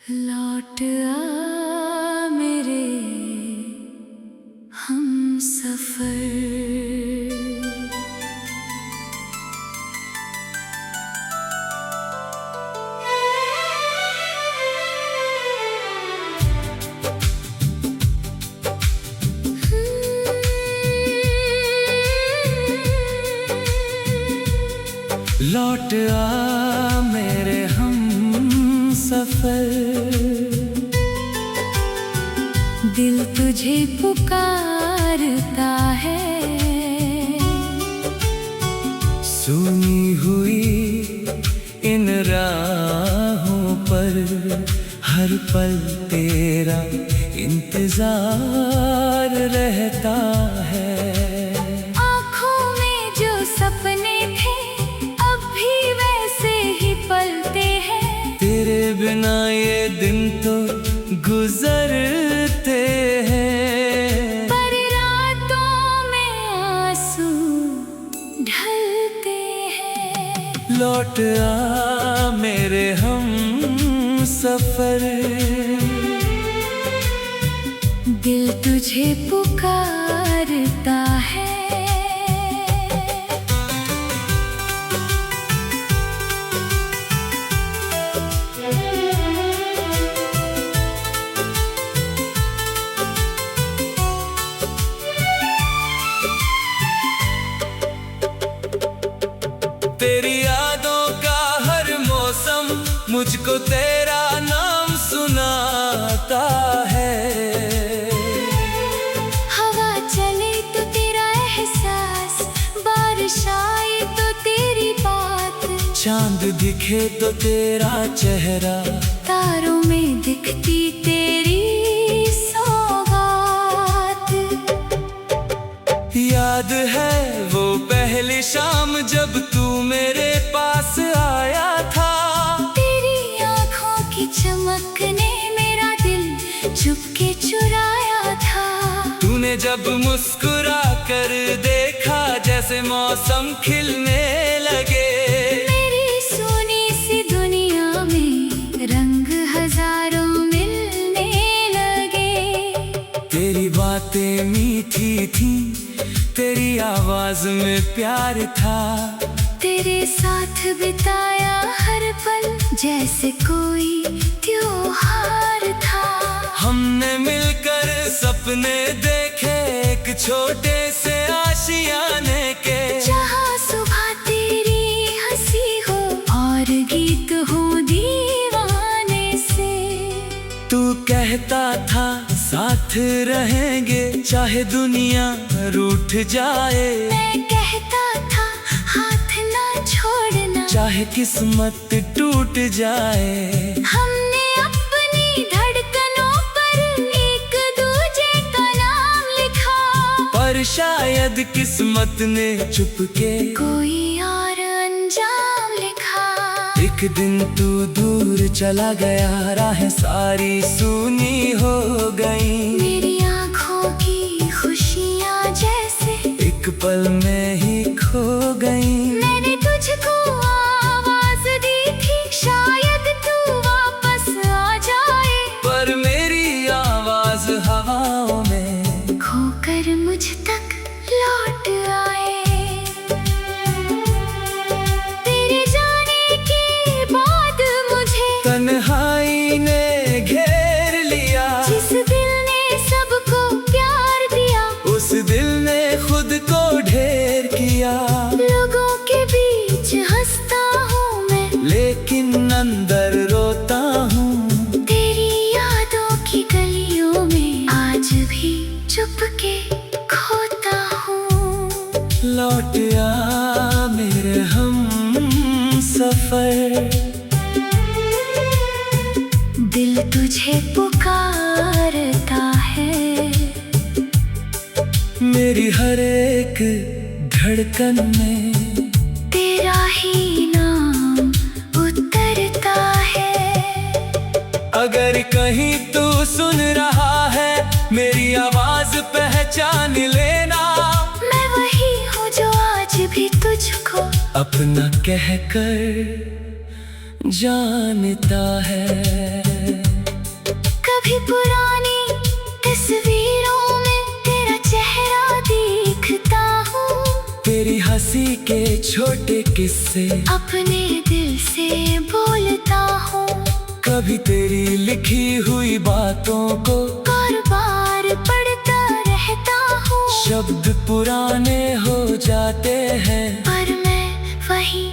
लौट आ मेरे हम सफर। लौट आ मेरे हम सफर, दिल तुझे पुकारता है। सुनी हुई इन राहों पर हर पल तेरा इंतजार रहता है। आँखों में जो सपने थे अब भी वैसे ही पलते हैं। तेरे बिना ये दिन तो गुजरते हैं, पर रातों में आंसू ढलते हैं। लौट आ मेरे हम सफर, दिल तुझे पुकारता है। तेरी यादों का हर मौसम मुझको तेरा नाम सुनाता है। हवा चले तो तेरा एहसास, बारिश आए तो तेरी बात, चांद दिखे तो तेरा चेहरा, तारों में दिखती तेरी सौगात। याद है वो पहली शाम जब तू मेरे पास आया था। तेरी आँखों की चमक ने मेरा दिल चुपके चुराया था। तूने जब मुस्कुरा कर देखा जैसे मौसम खिलने लगे। मेरी सोनी सी दुनिया में रंग हजारों मिलने लगे। तेरी बातें मीठी थी, तेरी आवाज में प्यार था। तेरे साथ बिताया हर पल जैसे कोई त्योहार था। हमने मिलकर सपने देखे एक छोटे से आशियाने के, जहाँ सुबह तेरी हंसी हो और गीत हो दीवाने से। तू कहता था साथ रहेंगे चाहे दुनिया रूठ जाए। मैं कहता था हाथ ना छोड़ना, चाहे किस्मत टूट जाए। हमने अपनी धड़कनों पर एक दूजे का नाम लिखा, पर शायद किस्मत ने चुपके कोई और अंजाम लिखा। एक दिन तू दूर चला गया, राहें सारी सूनी हो गई। मेरी आँखों की खुशियाँ जैसे एक पल में ही खो गई। मैंने तुझको आवाज दी थी, शायद तू वापस आ जाए, पर मेरी आवाज हवाओं में खोकर मुझ तक लौट आए। तेरे जाने के बाद मुझे तन्हाई ने घेर लिया। जिस दिल ने सबको प्यार दिया, उस दिल ने खुद को ढेर किया। लोगों के बीच हंसता हूँ मैं, लेकिन अंदर रोता हूँ। तेरी यादों की गलियों में आज भी चुपके खोता हूँ। लौट आ मेरे हम सफर, दिल तुझे पुकारता है। मेरी हर एक धड़कन में तेरा ही नाम उतरता है। अगर कहीं तू सुन रहा है मेरी आवाज पहचान लेना। मैं वही हूँ जो आज भी तुझको अपना कहकर जानता है। छोटे किस्से अपने दिल से बोलता हूँ। कभी तेरी लिखी हुई बातों को बार बार पढ़ता रहता हूँ। शब्द पुराने हो जाते हैं पर मैं वहीं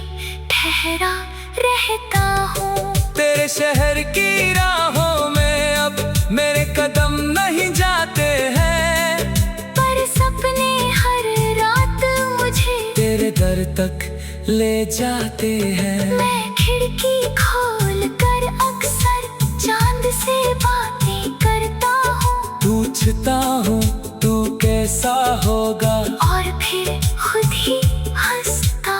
ठहरा रहता हूँ। तेरे शहर की राहों में अब मेरे कदम नहीं जाते हैं, पर सपने हर रात मुझे तेरे दर तक ले जाते हैं। मैं खिड़की खोल कर अक्सर चांद से बातें करता हूँ। पूछता हूँ तू कैसा होगा, और फिर खुद ही हंसता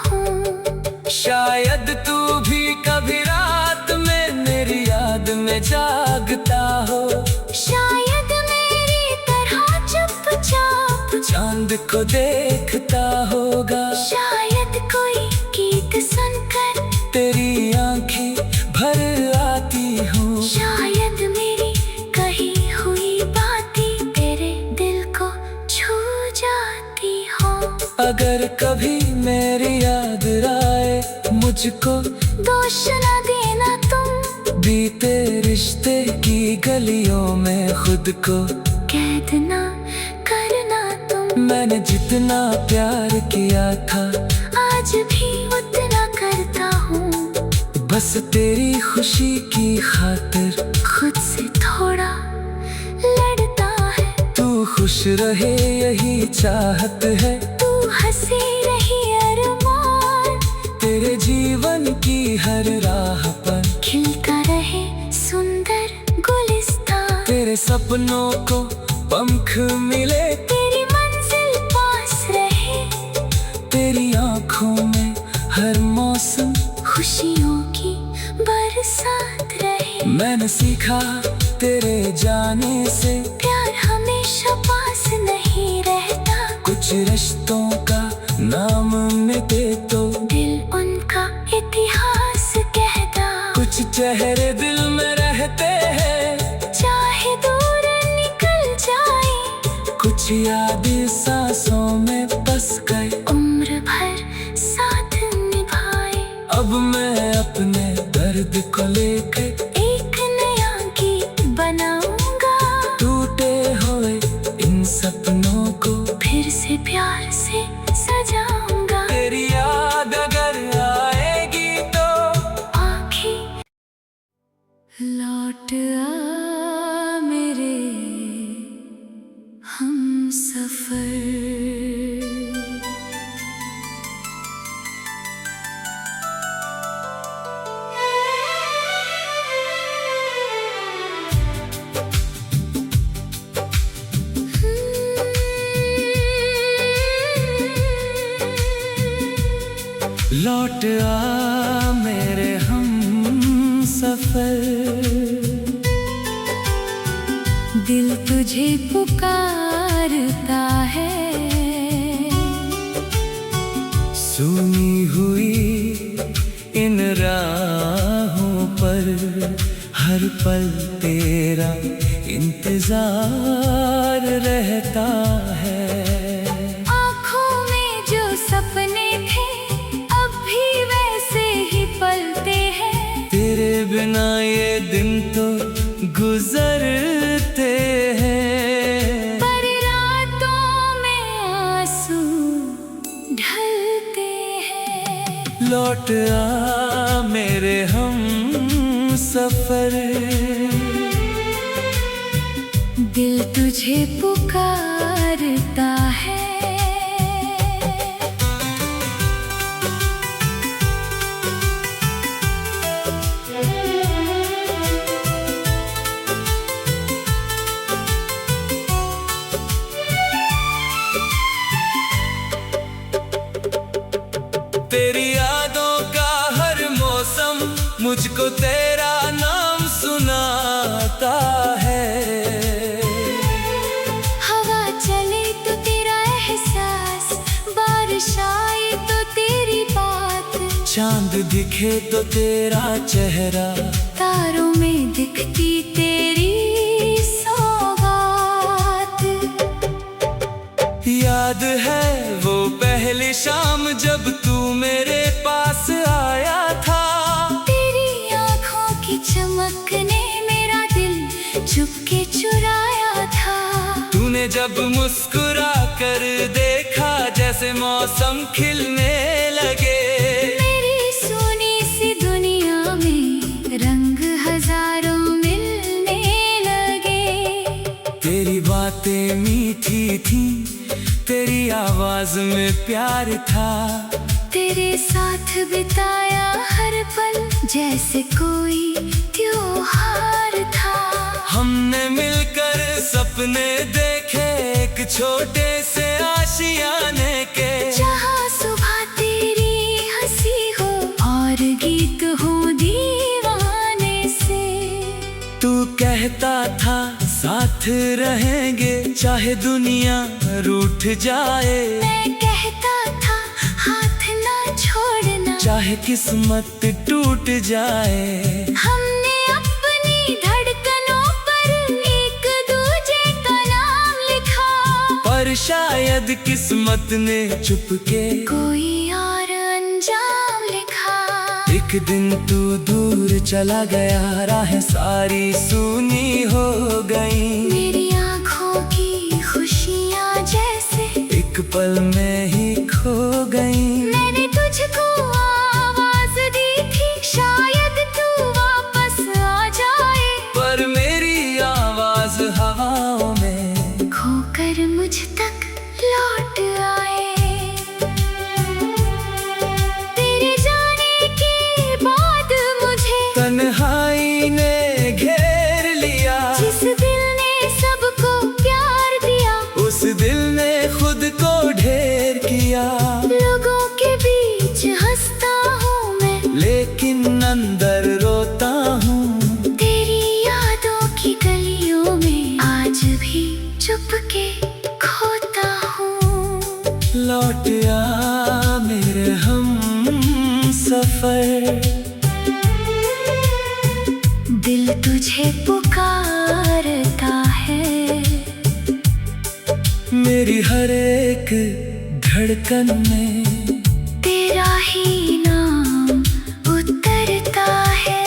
हूँ। शायद तू भी कभी रात में मेरी याद में जागता हो। शायद मेरी तरह चुपचाप चांद को देखता होगा। शायद कोई गीत सुनकर तेरी आंखें भर आती हूँ। शायद मेरी कही हुई बातें तेरे दिल को छू जाती हो। अगर कभी मेरी याद आए मुझको दोष न देना तुम, बीते रिश्ते की गलियों में खुद को कैद ना करना तुम। मैंने जितना प्यार किया था आज भी उतना करता हूँ। बस तेरी खुशी की खातिर खुद से थोड़ा लड़ता है। तू खुश रहे यही चाहत है, तू हंसी रही अरमान। तेरे जीवन की हर राह पर खिलता रहे सुंदर गुलिस्तान। तेरे सपनों को पंख मिले, तेरी मंजिल पास रहे। तेरी आंखों में हर मौसम खुशियों की बरसात रहे। मैंने सीखा तेरे जाने से प्यार हमेशा पास नहीं रहता। कुछ रिश्तों का नाम मिटे तो दिल उनका इतिहास कहता। कुछ चेहरे दिल में रहते हैं चाहे दूर निकल जाए। कुछ यादें सांसों में बस गए। उम्र भर साथ निभाए। अब मैं अपने दर्द को लेके एक नया गीत बनाऊंगा। टूटे हुए इन सपनों को फिर से प्यार से सजाऊंगा। तेरी याद अगर आएगी तो आंखें लौट आ मेरे हम सफर। लौट आ मेरे हम सफर। दिल तुझे पुकारता है। सुनी हुई इन राहों पर हर पल तेरा इंतजार रहता है। आँखों में जो सपने थे अब भी वैसे ही पलते हैं। तेरे बिना ये दिन तो गुजरते हैं, पर रातों में आंसू ढलते हैं। लौट आ मेरे हम सफर। दिल तुझे पुकारता है। तेरी यादों का हर मौसम मुझको तेरा नाम सुनाता है। हवा चले तो तेरा एहसास, बारिश आए तो तेरी बात, चांद दिखे तो तेरा चेहरा, तारों में दिखती तेरी सौगात। याद है वो पहली शाम जब तू चमक ने मेरा दिल चुपके चुराया था। तूने जब मुस्कुरा कर देखा जैसे मौसम खिलने लगे। मेरी सुनी सी दुनिया में रंग हजारों मिलने लगे। तेरी बातें मीठी थी, तेरी आवाज में प्यार था। तेरे साथ बिताया हर पल जैसे कोई त्योहार था। हमने मिलकर सपने देखे एक छोटे से आशियाने के। जहाँ सुबह तेरी हंसी हो और गीत हो दीवाने से। तू कहता था साथ रहेंगे चाहे दुनिया रूठ जाए। मैं कहता था हाथ ना छोड़ना चाहे किस्मत टूट जाए। हमने अपनी धड़कनों पर एक दूजे का नाम लिखा। पर शायद किस्मत ने चुपके कोई और अंजाम लिखा। एक दिन तू दूर चला गया, राहें सारी सूनी हो गई। मेरी आँखों की खुशियाँ जैसे एक पल में ही खो गई। मैंने तुझको आवाज दी थी शायद तू वापस आ जाए। पर मेरी आवाज हवाओं में खोकर मुझ तक लौट आए। तेरे जाने के बाद मुझे तन्हाई ने घेर लिया। जिस दिल ने सबको प्यार दिया उस दिल ने खुद को ढेर किया। लोगों के बीच हंसता हूँ मैं लेकिन अंदर रोता हूँ। तेरी यादों की गलियों में आज भी चुपके खोता हूँ। लौट आ मेरे हम सफर, दिल तुझे पुकारता है। मेरी हर एक धड़कन में तेरा ही नाम उतरता है।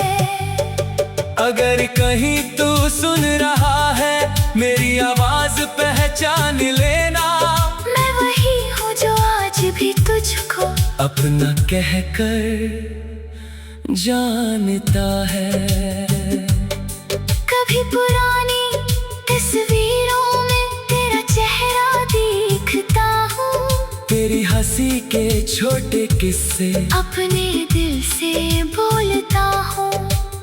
अगर कहीं तू सुन रहा है मेरी आवाज पहचान लेना। मैं वही हूँ जो आज भी तुझको अपना कहकर जानता है। कभी पुरानी तस्वीरों में तेरा चेहरा देखता हूँ। तेरी हंसी के छोटे किस्से अपने दिल से बोलता हूँ।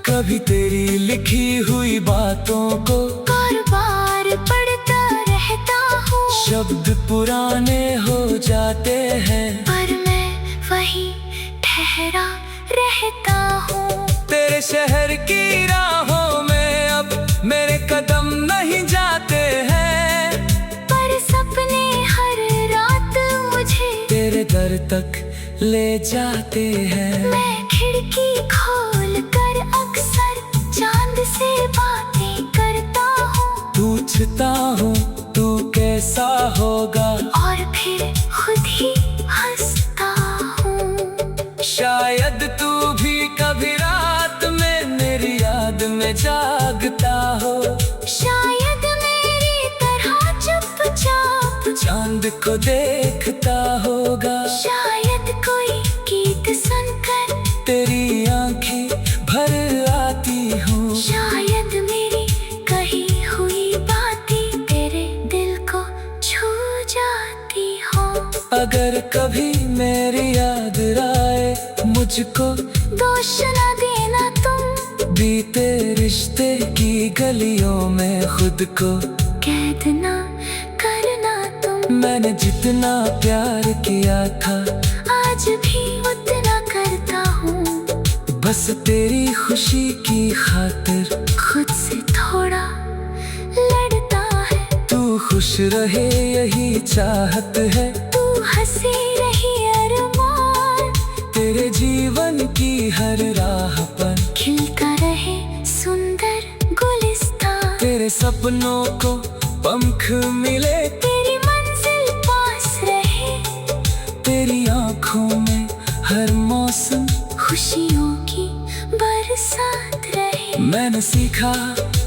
कभी तेरी लिखी हुई बातों को बार बार पढ़ता रहता हूँ। शब्द पुराने हो जाते हैं पर मैं वही ठहरा रहता हूँ। तेरे शहर की राहों में अब मेरे कदम नहीं जाते हैं। पर सपने हर रात मुझे तेरे दर तक ले जाते हैं। मैं खिड़की खोल कर अक्सर चांद से बातें करता हूँ। पूछता हूँ तू कैसा होगा और फिर खुद ही हंसता हूँ। शायद तू भी कभी रात में मेरी याद में जागता हो। शायद मेरी तरह चुपचाप चांद को देखता होगा। शायद कोई गीत सुनकर तेरी आंखें भर आती हूँ। शायद मेरी कही हुई बातें तेरे दिल को छू जाती हो। अगर कभी मेरी याद आए मुझको दोष न देना तुम। बीते रिश्ते की गलियों में खुद को कैद ना करना तुम। मैंने जितना प्यार किया था आज भी उतना करता हूँ। बस तेरी खुशी की खातिर खुद से थोड़ा लड़ता है। तू खुश रहे यही चाहत है। तू हंसी रही अरमान। तेरे जीवन की हर राह पर खिलता रहे सुंदर गुलिस्तान। तेरे सपनों को पंख मिले। तेरी मंजिल पास रहे। तेरी आंखों में हर मौसम खुशियों की बरसात रहे। मैंने सीखा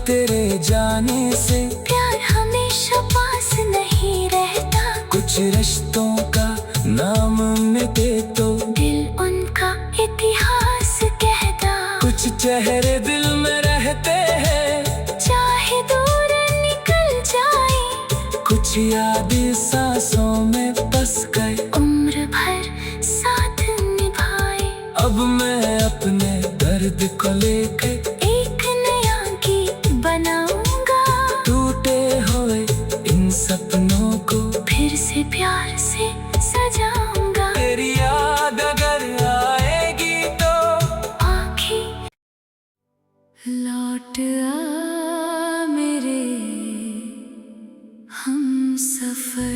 तेरे जाने से प्यार हमेशा पास नहीं रहता, कुछ रिश्तों का नाम मिटे तो दिल उनका इतिहास कहता। कुछ चेहरे दिल में रहते हैं, चाहे दूर निकल जाए, कुछ यादें सांसों में बस गए, उम्र भर साथ निभाए। अब मैं अपने दर्द को लेके एक नया गीत बनाऊंगा, टूटे हुए इन सपनों को फिर से प्यार से सजाऊंगा। तेरी याद अगर आएगी तो आँखें लौट आ मेरे हम सफर।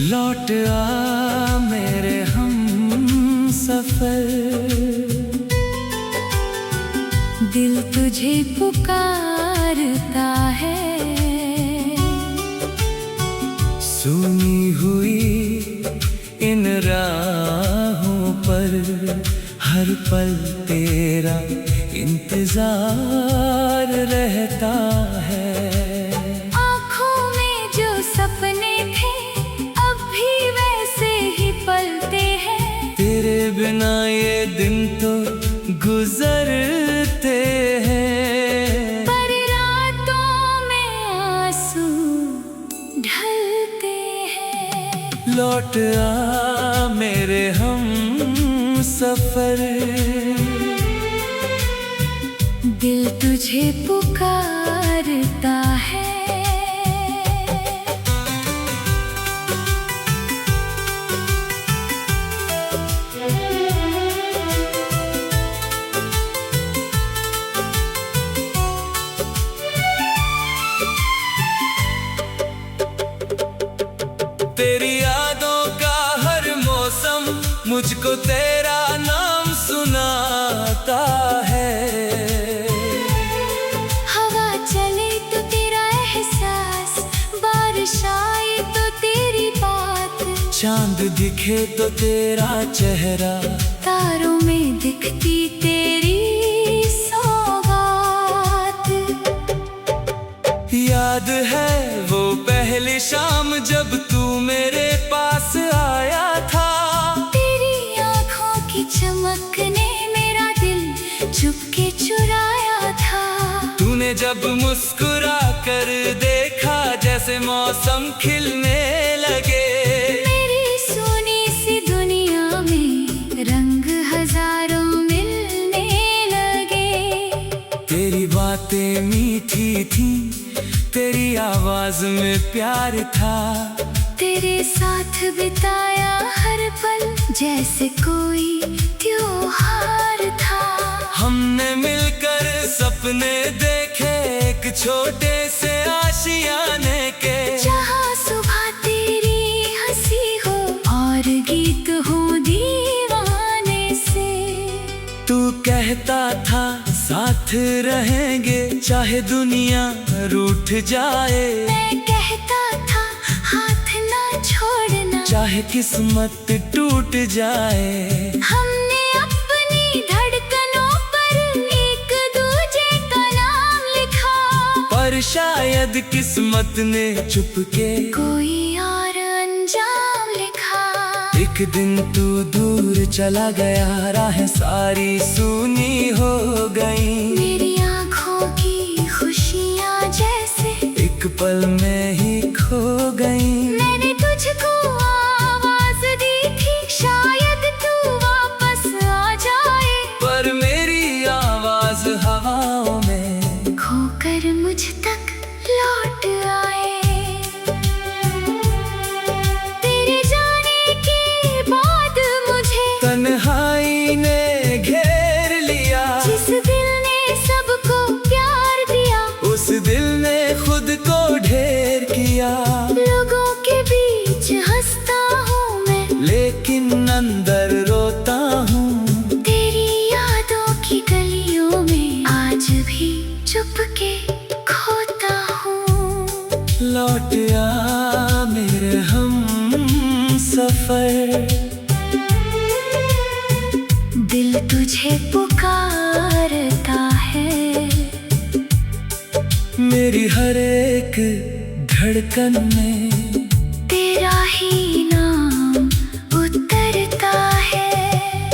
लौट आ मेरे हम सफर, दिल तुझे पुकारता है, सुनी हुई इन राहों पर हर पल तेरा इंतजार रहता है। आँखों में जो सपने थे अब भी वैसे ही पलते हैं, तेरे बिना ये दिन तो गुजरते हैं, पर रातों में आंसू ढलते हैं। लौट आ मेरे हम सफर, दिल तुझे पुकारता है। तेरी यादों का हर मौसम मुझको तेरा नाम सुनाता है, हवा चले तो तेरा एहसास, बारिश आए तो तेरी बात, चांद दिखे तो तेरा चेहरा, तारों में दिखती तेरी सौगात। याद है वो पहली शाम जब तू मेरे पास आया था, तेरी आँखों की चमक ने मेरा दिल चुपके चुराया था। तूने जब मुस्कुरा कर देखा जैसे मौसम खिलने लगे, मेरी सुनी सी दुनिया में रंग हजारों मिलने लगे। तेरी बातें मीठी थी, तेरी आवाज में प्यार था, तेरे साथ बिताया हर पल जैसे कोई त्योहार था। हमने मिलकर सपने देखे एक छोटे से आशियाने के, जहाँ सुबह तेरी हंसी हो और गीत हो दीवाने से। तू कहता था साथ रहेंगे चाहे दुनिया रूठ जाए, मैं कहता था हाथ ना छोड़ना, चाहे किस्मत टूट जाए। हमने अपनी धड़कनों पर एक दूजे का नाम लिखा, पर शायद किस्मत ने चुपके कोई और अंजाम लिखा। एक दिन तू दूर चला गया, राहें सारी सूनी हो गई, मेरी आँखों की खुशियाँ जैसे एक पल में ही खो गई। मैंने तुझको आवाज दी थी, शायद तू वापस आ जाए, पर मेरी आवाज हवाओं में खोकर मुझ तक लौट आए। तेरे जाने के बाद मुझे तन्हाई ने घेर लिया, जिस दिल ने सबको प्यार दिया, उस दिल ने खुद को ढेर लौट आ मेरे हम सफर, दिल तुझे पुकारता है। मेरी हर एक धड़कन में तेरा ही नाम उतरता है।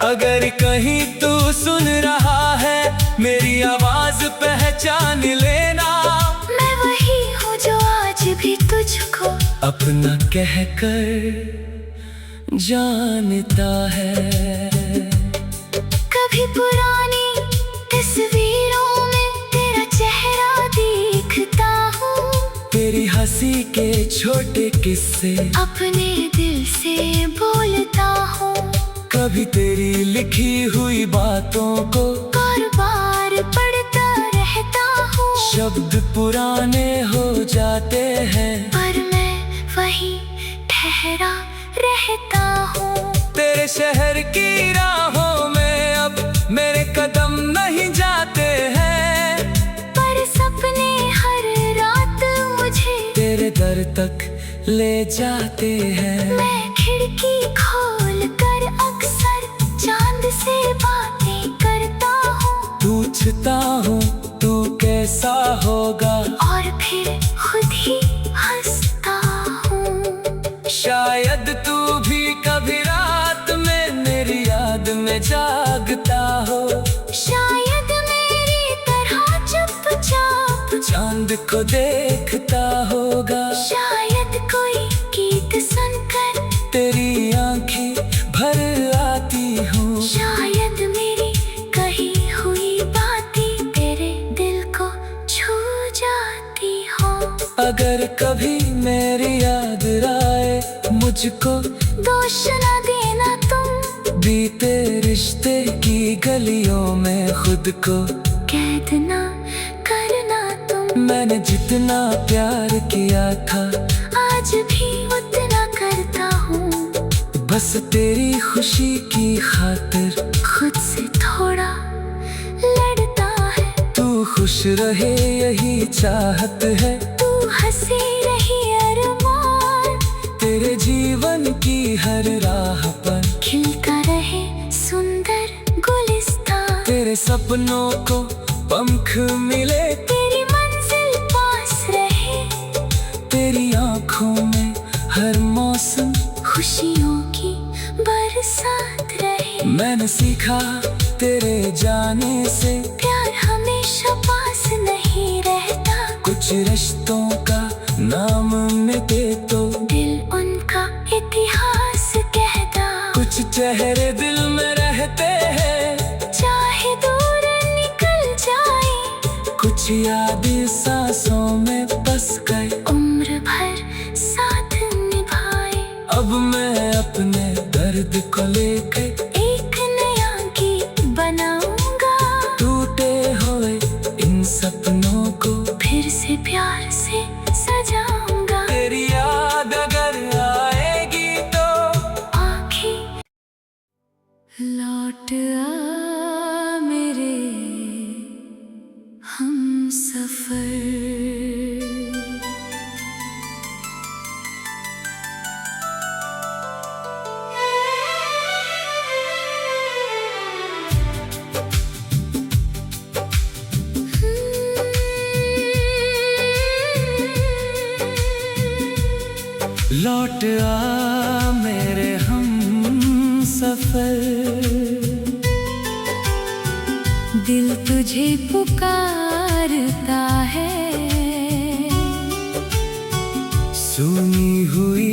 अगर कहीं तू सुन रहा है मेरी आवाज पहचान लेना। मैं वही हूँ जो आज भी तुझको अपना कहकर जानता है। कभी पुरानी तस्वीरों में तेरा चेहरा देखता हूँ। तेरी हंसी के छोटे किस्से अपने दिल से बोलता हूँ। कभी तेरी लिखी हुई बातों को बार बार पढ़ता रहता हूँ। शब्द पुराने हो जाते हैं पर मैं वहीं ठहरा रहता हूँ। तेरे शहर की राहों में अब मेरे कदम नहीं जाते हैं, पर सपने हर रात मुझे तेरे दर तक ले जाते हैं। मैं खिड़की खोल कर अक्सर चांद से बातें करता हूँ। पूछता हूँ तू कैसा होगा और फिर खुद ही हंसता हूँ। शायद तू भी कभी रात में मेरी याद में जागता हो। शायद मेरी तरह चुपचाप चांद को देखता होगा। शायद कोई गीत सुनकर तेरी आंखें भर आती हूँ। शायद मेरी कही हुई बातें तेरे दिल को छू जाती हो। अगर कभी मेरी याद आए मुझको दोष न देना तुम, बीते रिश्ते की गलियों में खुद को कैद न करना तुम। मैंने जितना प्यार किया था आज भी उतना करता हूँ। बस तेरी खुशी की खातिर खुद से थोड़ा लड़ता है। तू खुश रहे यही चाहत है। तू हंसी रही अरमान, तेरे जीवन की हर राह पर खिलता रहे सुंदर गुलिस्तान। तेरे सपनों को पंख मिले, तेरी मंजिल पास रहे। तेरी आंखों में हर मौसम खुशियों की बरसात रहे। मैंने सीखा तेरे जाने से प्यार हमेशा पास नहीं रहता। कुछ रिश्तों का नाम मिटे तो दिल उनका इतिहास कहता। कुछ चेहरे दिल में रहते हैं चाहे दूर निकल जाए। कुछ यादें सांसों में बस गए। उम्र भर साथ निभाए। अब मैं अपने दर्द को लेके एक नया गीत बनाऊंगा। टूटे हुए इन सपनों को फिर से प्यार से सजाऊंगा। तेरी याद अगर आएगी तो आंखें लौट आ मेरे हम सफर। लौट आ मेरे हम सफर, दिल तुझे पुकारता है। सुनी हुई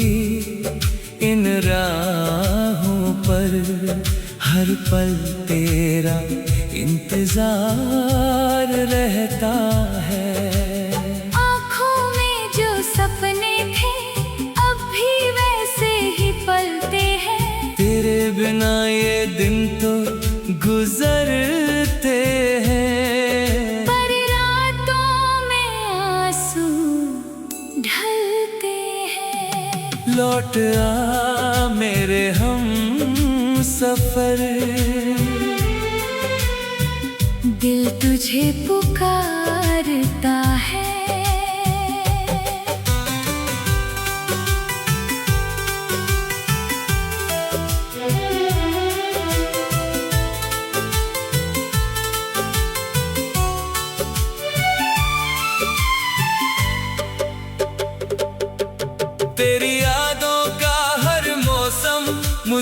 इन राहों पर हर पल तेरा इंतजार रहता है। आँखों में जो सपने थे अब भी वैसे ही पलते हैं। तेरे बिना ये दिन तो गुजरते हैं। पर रातों में आंसू ढलते हैं। लौट आ मेरे हम सफर, दिल तुझे पुकारता है।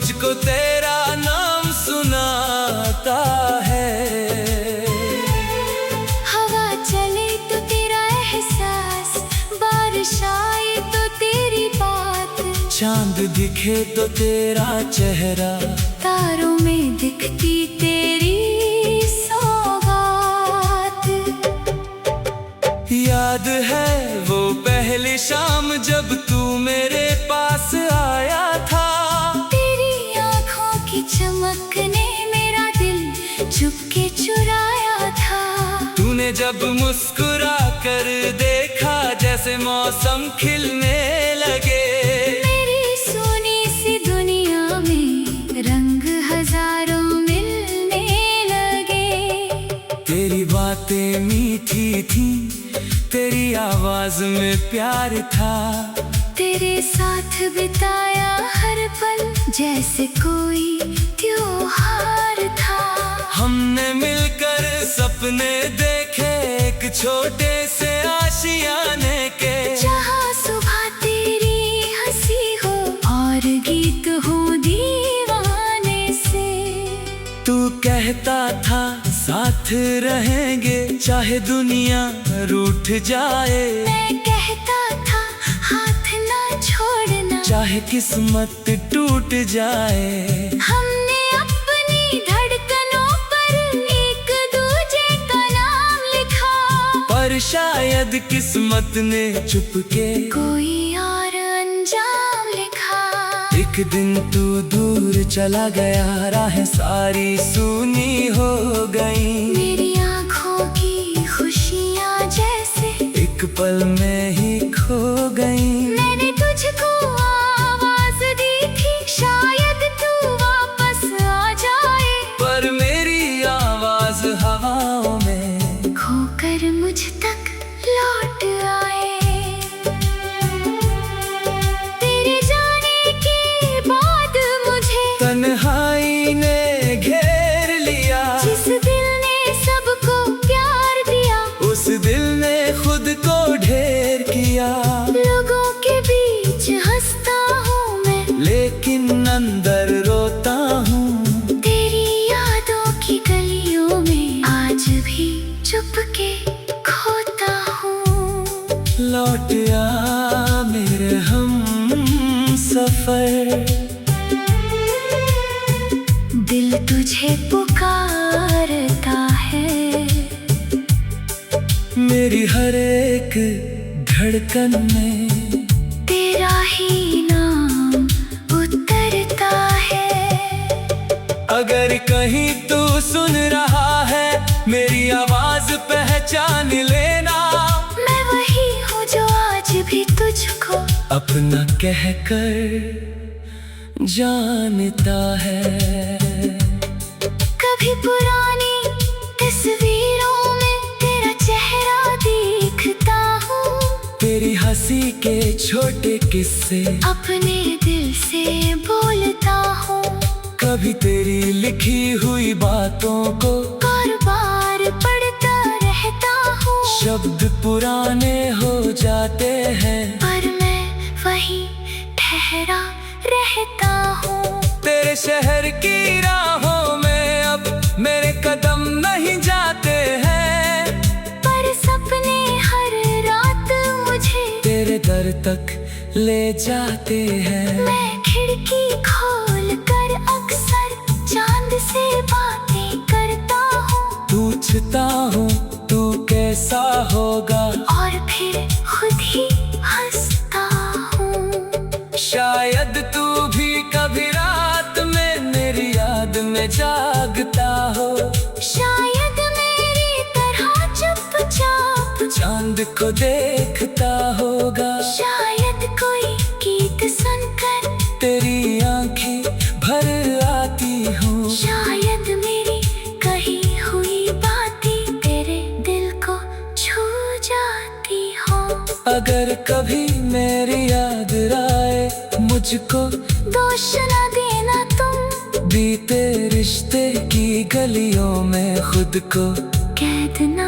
मुझको तेरा नाम सुनाता है। हवा चले तो तेरा एहसास, बारिश आए तो तेरी बात, चांद दिखे तो तेरा चेहरा, तारों में दिखती तेरी सौगात। याद है वो पहली शाम जब तू मेरे पास आया था, तेरी आँखों की चमक ने मेरा दिल चुपके चुराया था। तूने जब मुस्कुरा कर देखा जैसे मौसम खिलने लगे, मेरी सोनी सी दुनिया में रंग हजारों मिलने लगे। तेरी बातें मीठी थी, तेरी आवाज में प्यार था, तेरे साथ बिताया हर पल जैसे कोई त्योहार था। हमने मिलकर सपने देखे एक छोटे से आशियाने के, जहाँ सुबह तेरी हंसी हो और गीत हो दीवाने से। तू कहता था साथ रहेंगे चाहे दुनिया रूठ जाए, मैं कहता था हाथ ना छोड़ना चाहे किस्मत टूट जाए। हमने अपनी धड़कनों पर एक दूजे का नाम लिखा, पर शायद किस्मत ने चुपके कोई और अंजाम लिखा। एक दिन तू दूर चला गया, राहें सारी सूनी हो गई, मेरी आँखों की खुशियाँ जैसे एक पल में ही खो गई। मैंने तुझको आवाज दी थी, शायद तू वापस आ जाए, पर मेरी आवाज हवाओं में खोकर मुझ तक लौट आए। तेरे जाने के बाद मुझे तन्हाई ने घेर लिया, जिस दिल ने सबको प्यार दिया, उस दिल ने खुद को ढेर किया। लोगों के बीच हंसता हूँ मैं, लेकिन अंदर रोता हूँ, तेरी यादों की गलियों में आज भी चुपके खोता हूँ। लौट आ मेरे हम सफर, दिल तुझे पुकारता है, मेरी हर एक धड़कन में तेरा ही नाम उतरता है। अगर कहीं तू सुन रहा है मेरी आवाज पहचान लेना, मैं वही हूँ जो आज भी तुझको अपना कहकर जानता है। कभी पुरानी तस्वीरों में तेरा चेहरा देखता हूँ, तेरी हंसी के छोटे किस्से अपने दिल से बोलता हूँ, कभी तेरी लिखी हुई बातों को बार बार पढ़ता रहता हूँ। शब्द पुराने हो जाते हैं, पर मैं वही ठहरा रहता हूँ। तेरे शहर की राहों में अब मेरे कदम नहीं जाते हैं, पर सपने हर रात मुझे तेरे दर तक ले जाते हैं। मैं खिड़की खोल कर अक्सर चांद से बातें करता हूँ, पूछता हूँ तू कैसा होगा, और फिर खुद ही हंसता हूँ। शायद तू भी कभी रात में मेरी याद में जागता हो, शायद मेरी तरह चुपचाप चांद को देखता होगा, शायद कोई गीत सुनकर तेरी आंखें भर आती हूँ, शायद मेरी कही हुई बातें तेरे दिल को छू जाती हो। अगर कभी मेरी याद आए मुझको दोष न देना तुम, बीते रिश्ते की गलियों में खुद को कैद न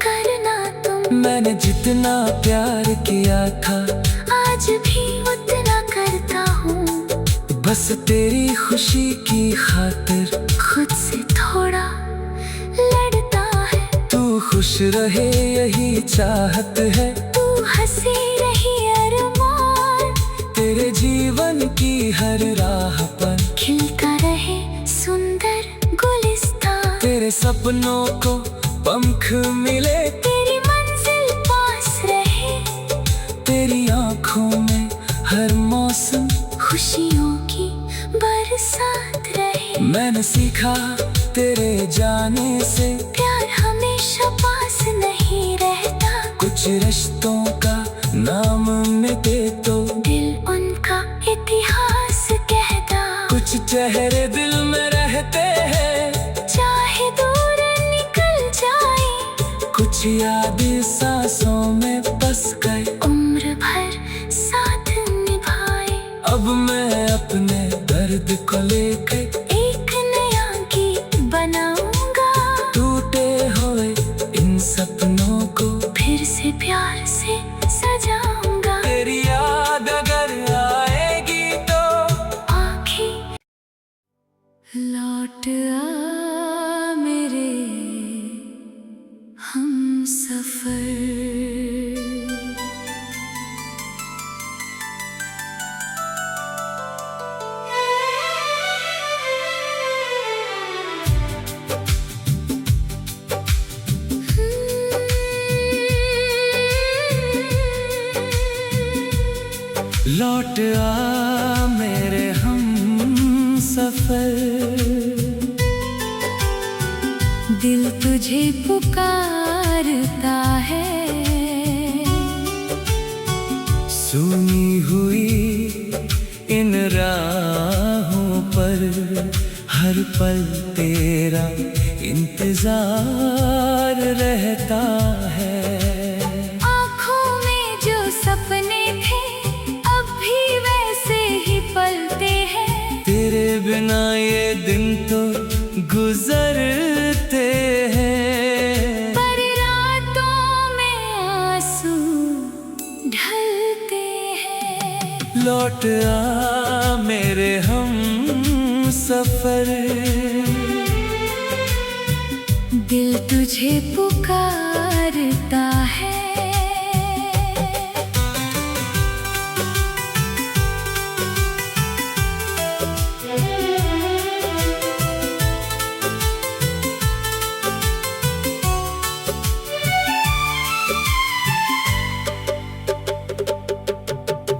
करना तुम। मैंने जितना प्यार किया था आज भी उतना करता हूँ, बस तेरी खुशी की खातिर खुद से थोड़ा लड़ता है। तू खुश रहे यही चाहत है, तू हंसी रही अरमान, तेरे जीवन की हर राह पर खिलता रहे सुंदर गुलिस्तान। तेरे सपनों को पंख मिले, तेरी मंजिल पास रहे, तेरी आंखों में हर मौसम खुशियों की बरसात रहे। मैंने सीखा तेरे जाने से प्यार हमेशा पास नहीं रहता, कुछ रिश्तों का नाम मिटे तो दिल उनका इतिहास कहता। कुछ चेहरे दिल में रहते हैं, चाहे दूर निकल जाए, कुछ याद सांसों में बस गए, उम्र भर साथ निभाए। अब मैं अपने दर्द को लेके एक नया गीत बनाऊंगा, टूटे हुए इन सपनों को फिर से प्यार से सजाऊंगा। तेरी याद अगर आएगी तो आंखें लौट आ मेरे हम सफर। लौट आ मेरे हम सफर, दिल तुझे पुकारता है, सुनी हुई इन राहों पर हर पल तेरा इंतजार रहता है। आँखों में जो सपने थे अब भी वैसे ही पलते हैं, तेरे बिना ये दिन तो गुजरते हैं, पर रातों में आंसू ढलते हैं। लौट आ मेरे हम सफर, दिल तुझे पुकारता है।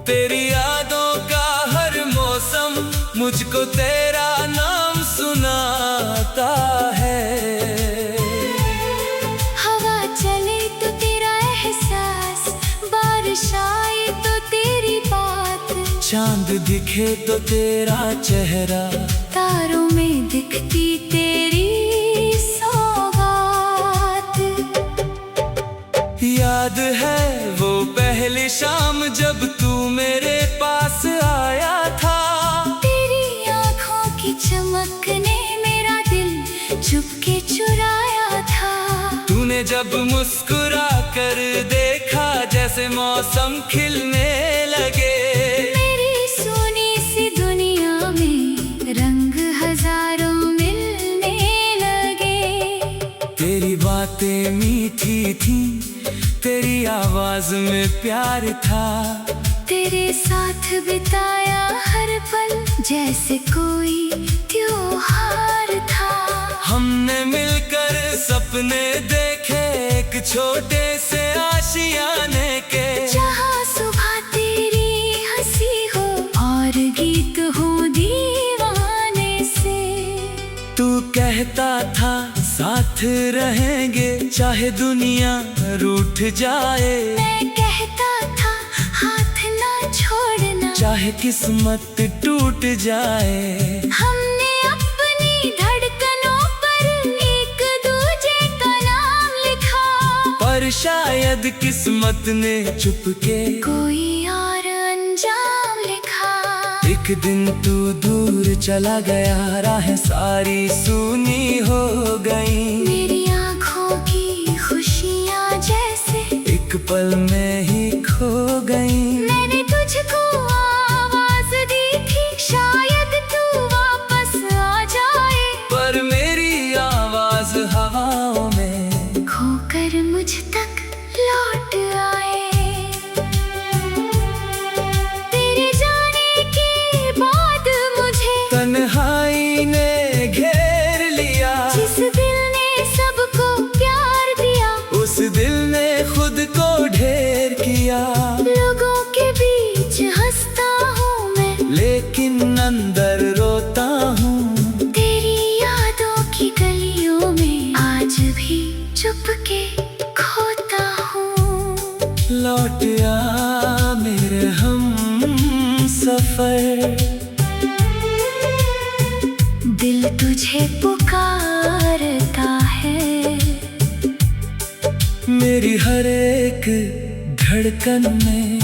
तेरी यादों का हर मौसम मुझको तेरा नाम सुनाता है, हवा चले तो तेरा एहसास, बारिश आए तो तेरी बात, चांद दिखे तो तेरा चेहरा, तारों में दिखती तेरी सौगात। याद है वो पहली शाम जब तू मेरे पास आया था, तेरी आँखों की चमक ने मेरा दिल चुपके चुराया था। तूने जब मुस्कुरा कर देखा जैसे मौसम खिलने लगे, मेरी सुनी सी दुनिया में रंग हजारों मिलने लगे। तेरी बातें मीठी थी, तेरी आवाज में प्यार था, तेरे साथ बिताया हर पल जैसे कोई त्योहार था। हमने मिलकर सपने देखे एक छोटे से आशियाने के, जहाँ सुबह तेरी हंसी हो और गीत हो दीवाने से। तू कहता था साथ रहेंगे चाहे दुनिया रूठ जाए, मैं कहता था हाथ ना छोड़ना चाहे किस्मत टूट जाए। हमने अपनी धड़कनों पर एक दूजे का नाम लिखा, पर शायद किस्मत ने चुपके कोई और अंजाम लिखा। एक दिन तू दूर चला गया, राहें सारी सूनी हो गई, मेरी आँखों की खुशियाँ जैसे एक पल में ही खो गई। मैंने तुझको आवाज दी थी, शायद जिस दिल ने सबको प्यार दिया, उस दिल ने खुद को ढेर किया। लोगों के बीच हंसता हूँ मैं, लेकिन अंदर रोता हूँ। तेरी यादों की गलियों में आज भी चुपके खोता हूँ। लौट आ मेरे हम सफर, दिल तुझे पुकारता है। मेरी हर एक धड़कन में